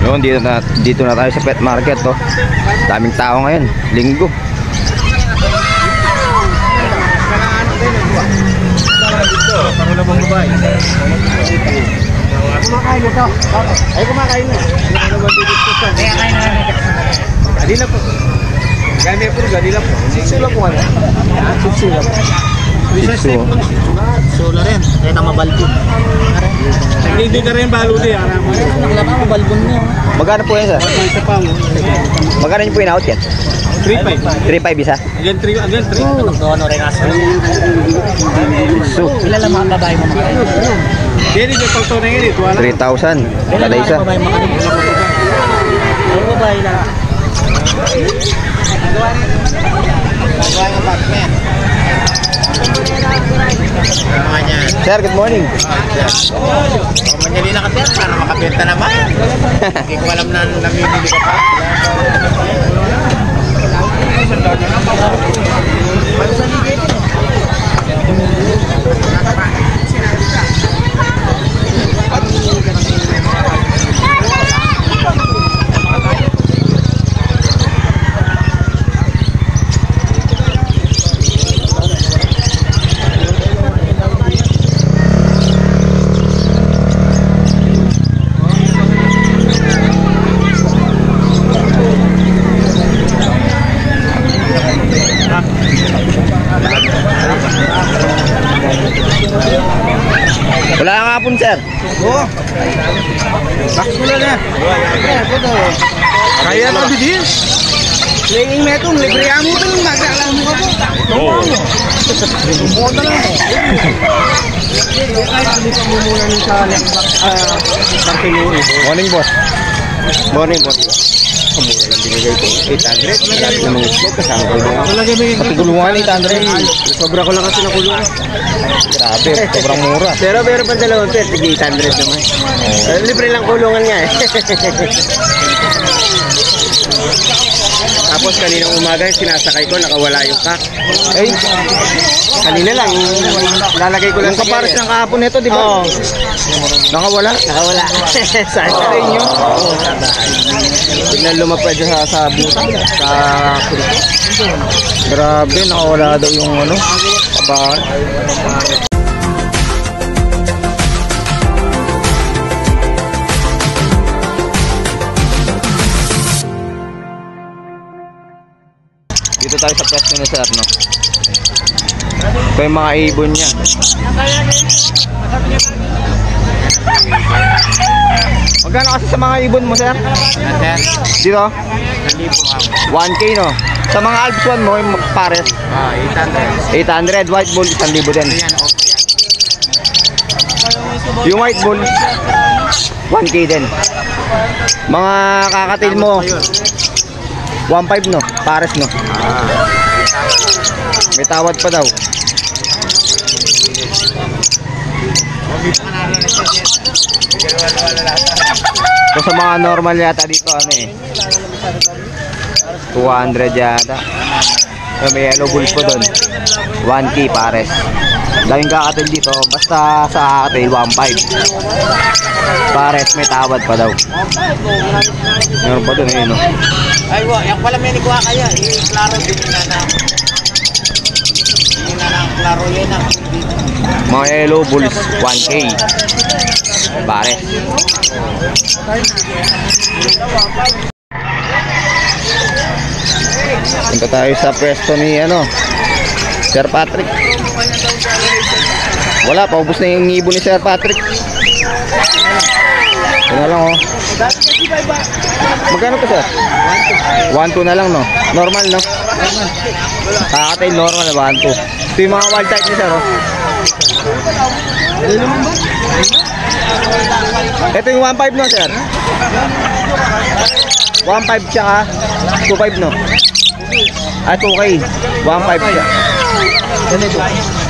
Yun, dito na tayo sa pet market, oh. Daming tao ngayon, linggo. Kumakain ito. Ay, kumakain na. Kaya kain na. Gadi na po. Gani po, gadi na po. Sitsula po ano? Sitsula po. Sitso. Sula rin. Kaya na mabalbon. Hindi ka rin baludi. Wala pa mabalbon niya. Magkano po yan, sir? Magkano yung po in-out yan? 3.5. 3.5 isa? Again 3. Again 3. Ano rin aso. So, Ilan lang mga babae mo mga kayo? Hindi ka pagto na yun. 3,000. Kada isa. Babae mga kayo. Babae na. Babae ng Batman. Sir, good morning. Manyali na ka para makapenta naman. Hindi ko alam na namimili ka pa. Wala nga hapon, sir. Oo. Bakula na. Kaya na bidin. Playing metong libre mo ito yung magkakalam mo ka po. Oo. Bumoto lang mo. Muna nung sa Morning, boss. Morning, boss. Kamura lang binigay ko. 800. Marami namang islog. Kasama ko yung patugulungan 800. Sobra ko lang kasi nakulungan. Grabe, sobrang mura. Pero meron pa dalawang pet, 800 naman. Libre lang kulungan nga eh. Tapos kaninang umaga sinasakay ko, nakawala yung kak. Eh, Kanina lang, lalagay ko lang yung kapares ng kahapon nito, di ba? Oo. Nakawala. Nakawala. Saan Sa inyo? Oo, sa bahay. Tignan lumapad sa buta, sa kurito. Grabe, nakawala daw yung ano, kapares. Dito tayo sa pwesto ni sir, no? Ito yung mga ibon niya. Magkano kasi sa mga ibon mo, sir? Dito? 1K, no? Sa mga Alps 1 mo, yung pares? 800. 800. White bull, 1,000 din. Yung white bull, 1K din. Mga kakatil mo, 1.5 no, pares no. May tawad pa daw. So sa mga normal yata dito ano eh 200 yata. So, may yellow bulls ko doon 1K pares. Daming kakatil dito. Basta sa atin 1.5 pares, may tawad pa daw. Meron pa doon eh no. Ay, yung pala may nikuha kaya, klaro din na klaro yun na. Mga yellow bulls 1K pares. Punta tayo sa pwesto ni ano, Sir Patrick. Wala, paubos na yung ibon ni Sir Patrick. Ito na lang oh. Magkano to, sir? 1.2 na lang no. Normal no. Kakatay normal na 1.2. Ito yung mga wild type ni sir oh. Ito yung 1.5 no, sir. 1.5 tsaka 2.5 no. Ah, 2K. 1.5 siya.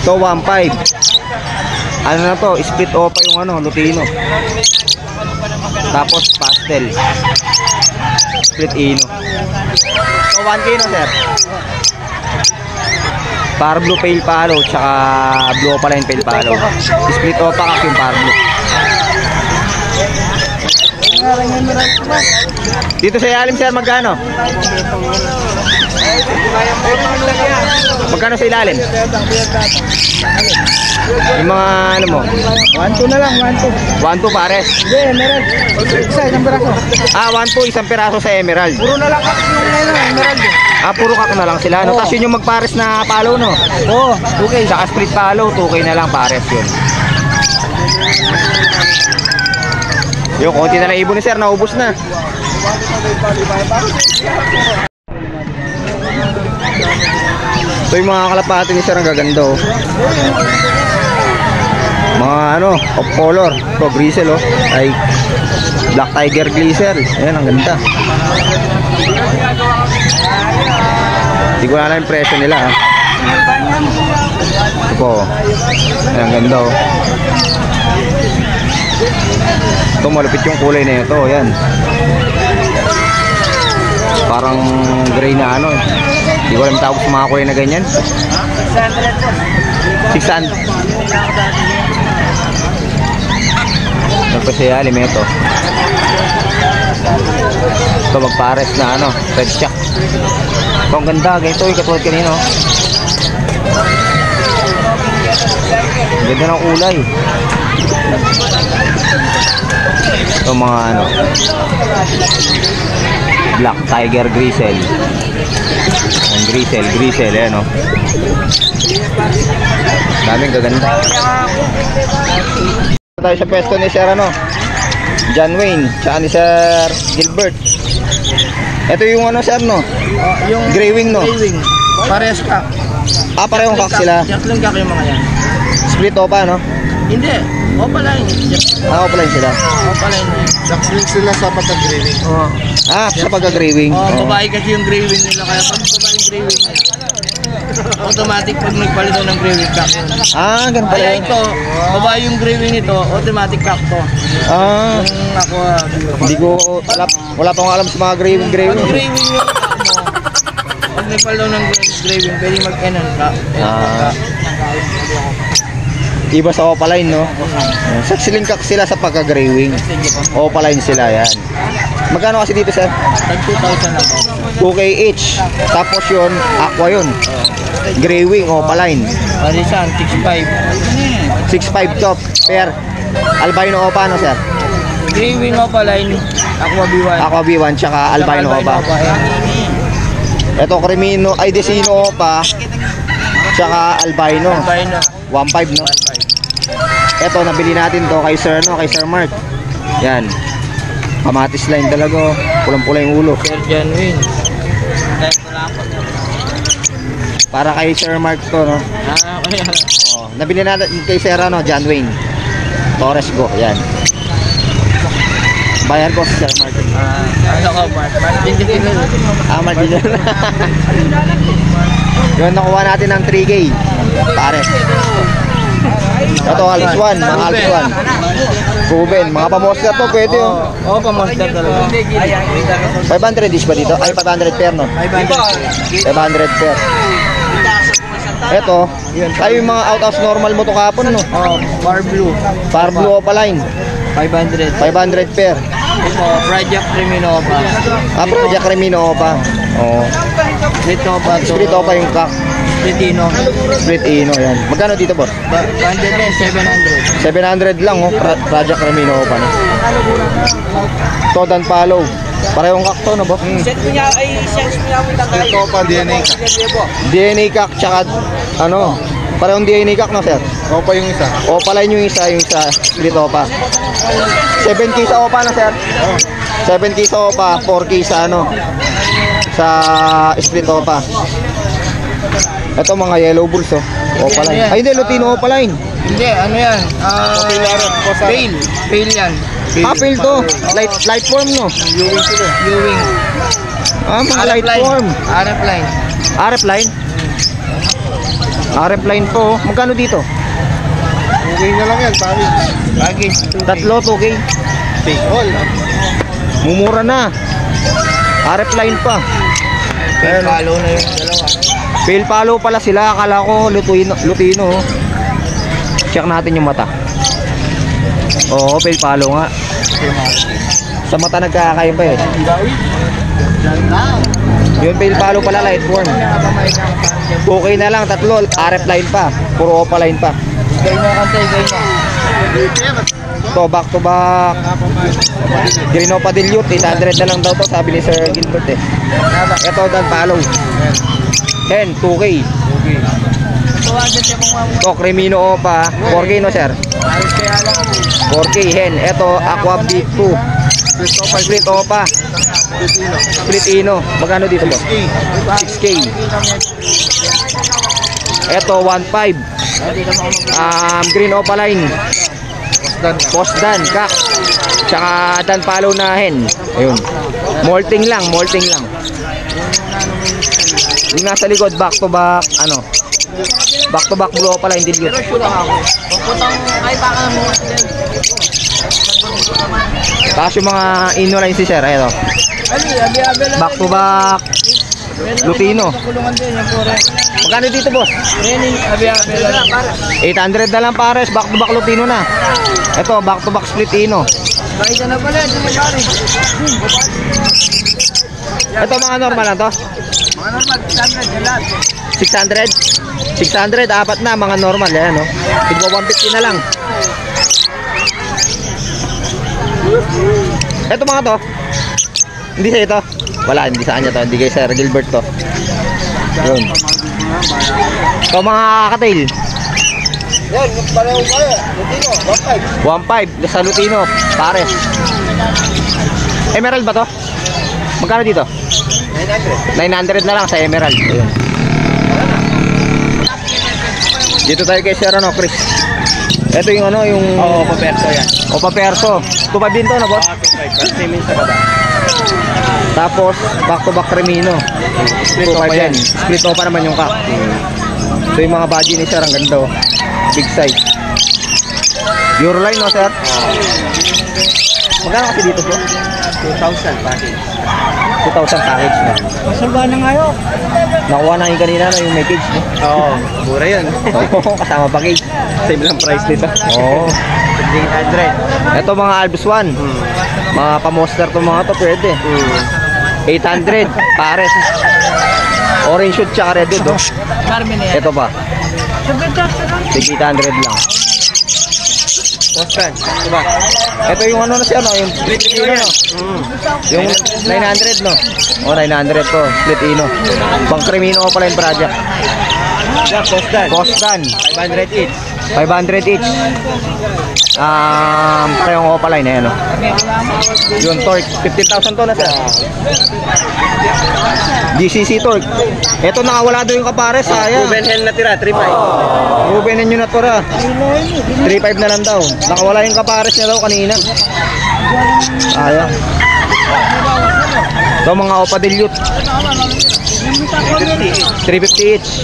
Ito 1.5. Ano na to? Split opa yung ano, Lutino. Tapos pastel. Split ino. So 1K no, sir. Par blue pale palo tsaka blue opaline pale palo. Split opa kak yung par blue. Dito sa ilalim sir, magkano? Magkano sa ilalim? Yung mga ano mo? 1-2 na lang, 1-2. 1-2 pares. Hindi, meron. Isa, isang braso. 1-2, isang piraso sa emerald. Puro na lang yung emerald. Puro kak na lang sila. No? Oo. Tapos yun yung magpares na palo, no? Oo, okay. Saka split palo, 2K na lang pares yun. Yung konti na lang ibon ni sir, naubos na. Ito yung mga kalapati ni sir, ang gaganda oh. Mga ano, of color. Ito, grisel oh. Ay, black tiger grisel. Ayan, ang ganda. Hindi ko na yung presyo nila ha. Ito po. Ayan, ang ganda oh. Ito, malupit yung kulay na ito. Ayan. Parang gray na ano. Hindi ko alam tawag sa mga kulay na ganyan. 600. Nagpasyalim ito. Ito magpares na ano, red check. Ito ang ganda, ganito yung katulad kanino. Ganda ng kulay. Ito mga ano, black tiger grisel. Ang grisel, ayan o. Daming gaganda. Tayo sa pwesto ni Sir ano, John Wayne, tsaka ni Sir Gilbert. Ito yung ano sir no? Yung Gray wing no? Gray wing. Pares ka. Parehong kak sila. Jackling kak yung mga yan. Split opa no? Hindi. Opaline. Offline sila. Opaline. Jackling sila sa pagka-gray wing. Oo. Sa pagka-gray wing. Babae kasi yung gray wing nila. Kaya pag babae yung gray wing nila, automatic pag nagpalit ng gray wing cock. Ganun pala Kaya yun. ito, babae yung gray wing nito, automatic cock to. Yung ako, Hindi ko, wala pa akong alam sa mga gray wing. pag gray wing yung cock mo, pag nagpalit ng gray wing, pwede mag-enan ka. Iba sa opaline no? Saksiling kak sila sa pagka-gray wing. Opaline sila yan. Magkano kasi dito sir? Tag 2,000 ako. 2K each. Tapos yun, aqua yun. Gray wing, opaline. Marisan, 6,500. 6.5 top per albino opa no sir? Gray wing opaline, Aqua B1. Aqua B1 tsaka albino opa. Ito Cremino, ay Desino opa tsaka albino. Albino. 1.5 no? Ito nabili natin to kay Sir no, kay Sir Mark. Yan. Kamatis line talaga oh. Pulang-pula yung ulo. Sir John Wayne. Para kay Sir Mark to no. Kaya. Nabili natin kay Sir no, John Wayne. Torres go, yan. Bayar ko si Sir Mark. Ano ko, Mark? Martin kasi Mark din. Yun, nakuha natin ng 3K. Pares. Ito, Alice 1. Mga Alice 1. Ruben. Mga pamonster to, pwede oh. Oo, pamonster talaga. 500 is ba dito? Ay, 500 per no? 500 per. Ito, ay yung mga out of normal mo to kapon no? Bar blue. Far blue opaline. 500. 500 per. Ito, Project Crimino pa. Project Cremino pa. Oo. Dito pa to. Split opa yung kak. Splitino. Split ino, yan. Magkano dito boss? Banded din, 700. 700 lang oh. Project Cremino pa no? Todan follow. Parehong kak to no boss? Set mo niya, ay sense mo niya mo tagay. Ito pa DNA ka. DNA kak tsaka ano? Parehong DNA kak no sir? O pa yung isa. Opa line yung isa split opa. 7K sa opa na sir? 7K sa opa, 4K sa ano? Sa split opa. Ito mga yellow bulls oh. Opa line. Ay hindi, Lutino opa line. Hindi, ano yan? Pale. Pale yan. Apple to. Light form no? Viewing sila. Viewing. Mga light form. RF line. RF line? RF line po. Magkano dito? Okay na lang yan, pari. Lagi. Tatlo, 2K. Take all. Mumura na. RF line pa. Ayan, follow na yung dalawa. Fail follow pala sila. Akala ko Lutino. Oh. Check natin yung mata. Oo, fail follow nga. Sa mata nagkakaiba eh. Yun, pale palo pala, light worm. Okay na lang, tatlo. RF line pa. Puro OPA line pa. To back to back. Green OPA dilute, 800 na lang daw to, sabi ni Sir Gilbert eh. Ito, dan follow. Hen, 2K. To, Cremino OPA, 4K no sir? 4K hen. Ito, Aqua Beat 2. Split OPA. Split Ino. Magkano dito po? 6K. Ito, 1.5. Green OPA line. Post dan, kak. Tsaka dan follow na hen. Ayun. Molting lang, molting lang. Yung nasa likod, back to back, ano? Back to back blue pala yung dilute. Tapos yung mga ino line si sir, ayun. Back to back Lutino. Magkano dito boss? 800 na lang pares, back to back Lutino na. Ito, back to back split ino. Ito mga normal lang to? Mga normal, 600 lahat. 600? 600, apat na mga normal yan, no? Tigwa 150 na lang. Ito mga to. Hindi sa ito. Wala, hindi sa kanya to. Hindi kay Sir Gilbert to. Yun. Ito mga katail. Yan, pareho kaya. Lutino, 1.5. 1.5 sa Lutino. Pares. Emerald ba to? Magkano dito? 900 na lang sa Emerald. Ayun. Dito tayo kay Sir ano, Chris. Ito yung ano, yung Opa Perso yan. Opa Perso. 2.5 din to, no boss? 2.5. Kasi min sa baba. Tapos back to back Cremino. Split 2.5 OPA yan. yan. Split OPA naman yung kak. Ito yung mga body ni Sir, ang ganda oh. Big size. Euroline no sir? Magkano kasi dito po? 2,000 package. 2,000 package na. Masalba na nga yun. Nakuha na yung kanina no, yung may cage no? Oo, mura yun. Oo, kasama package. Same lang price dito. Oo. 800. Ito mga Albus 1. Mga pa-monster to mga to, pwede. 800 pares. Orange shoot tsaka red hood oh. Ito pa. Tig 800 lang. Postan. Diba? Ito yung ano na siya no, yung split ino no. Yung 900 no. Oh, 900 to, split ino. Pang Cremino pala yung project. Yeah, postan. Boston, 500 each. 500 each. Kayong opaline eh no. Yung torque 15,000 to na siya. GCC torque. Ito nakawala doon yung kapares, sayang. Ruben Hen na tira, 3.5. Ruben ninyo na tora. 3.5 na lang daw. Nakawala yung kapares niya daw kanina. Sayang. Ito mga opa dilute. 350 each.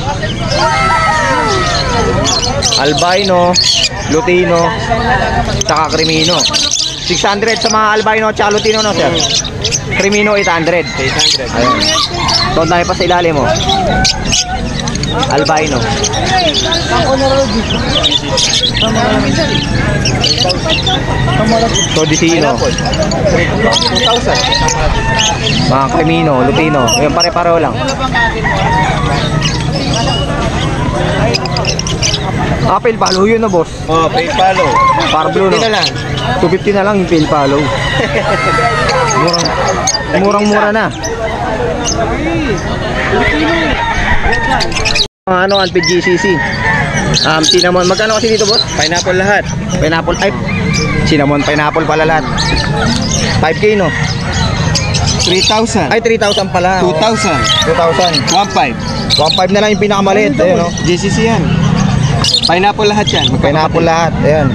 Albino, Lutino, tsaka Cremino. 600 sa mga albino tsaka Lutino no sir. Cremino 800. 800. Ayun. Doon tayo pa sa ilalim mo. Albino. Todisino. 2,000. Mga Cremino, Lutino. Yung pare-pareho lang. Pale palo yun na boss. Oh, pay follow. Par blue no. 50 na lang. 250 na lang yung pale palo. Murang-mura na. Ano, Alpid GCC. Cinnamon. Magkano kasi dito boss? Pineapple lahat. Pineapple type. Cinnamon, pineapple pala lahat. 5K no? 3,000. Ay, 3,000 pala. 2,000. 2,000. 1.5. 1.5 na lang yung pinakamaliit. Ayun no? GCC yan. Pineapple lahat yan. Pineapple lahat. Ayan.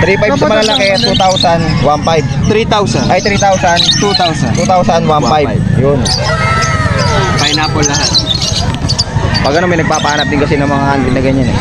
3.5 sa malalaki, 2,000, 1.5. 3,000. Ay, 3,000, 2,000. 2,000, 1.5. Yun. Pineapple lahat. Pag ano, may nagpapahanap din kasi ng mga handle na ganyan eh.